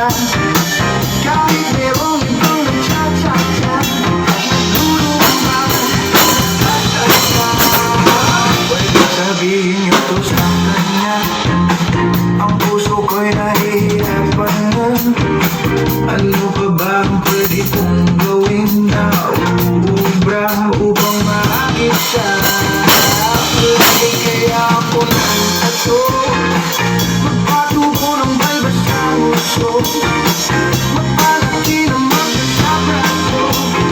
ka. Kahit merong ibang nagtsatsa-tsa, nagduduma, nagtsatsa. Pwede sabihin niyo to sa kanya, ang puso ko'y nahihirapan na. Ano pa ba ang pwede kong gawin na uubra upang maakit siya? Pwede kaya ako ng tato, magpatubo ng balbas sa uso, magpalaki ng mga sa braso,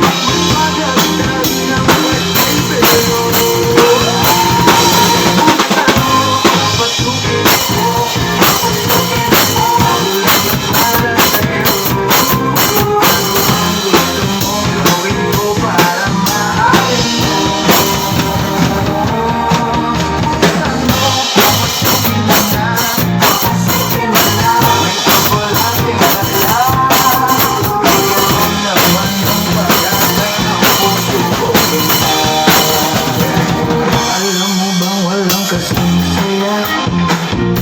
magpadagdag ng wet pero pasukin ko, para sa'yo. Gusto mong gawin ko para mahalin mo. Pasukin mo na, may kapalating dala. Ikaw naman ang pag-asa ng puso ko. Alam mo bang walang kasing saya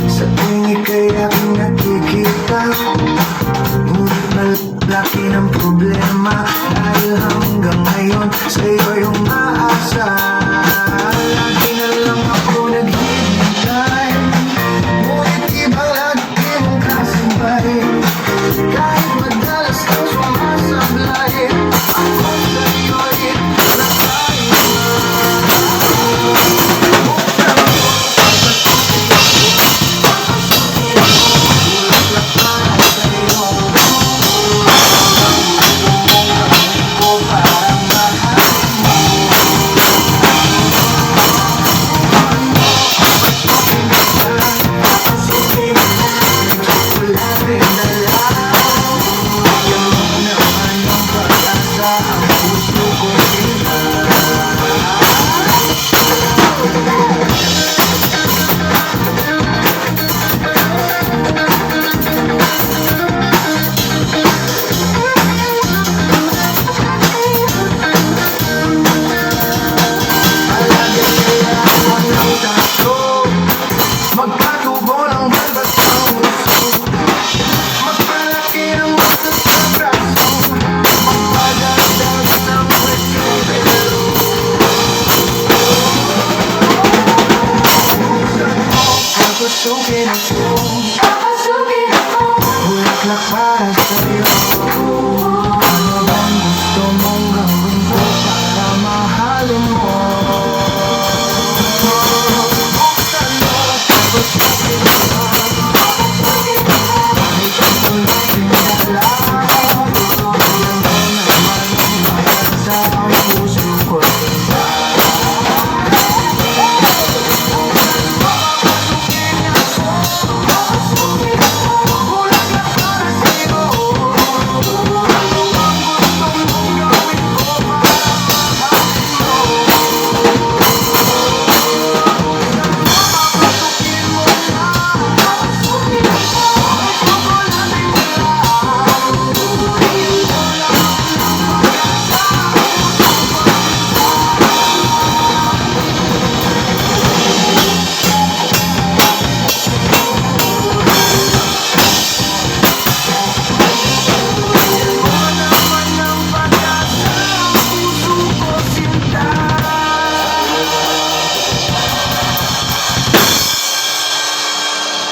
sa tuwing ika'y aking nakikita? Ngunit malaki ng problema dahil hanggang ngayon sa'yo yung maasa. Lagi na lang ako naghihintay, ngunit iba lagi mong kasabay. Kahit madalas kang sumasablay, ako sa'yo'y nakaiba. Magpatubo ng balbas sa uso, magpalaki ng mata sa braso, magpadagdag ng wet pero papasukin ako, bulaklak para sa'yo.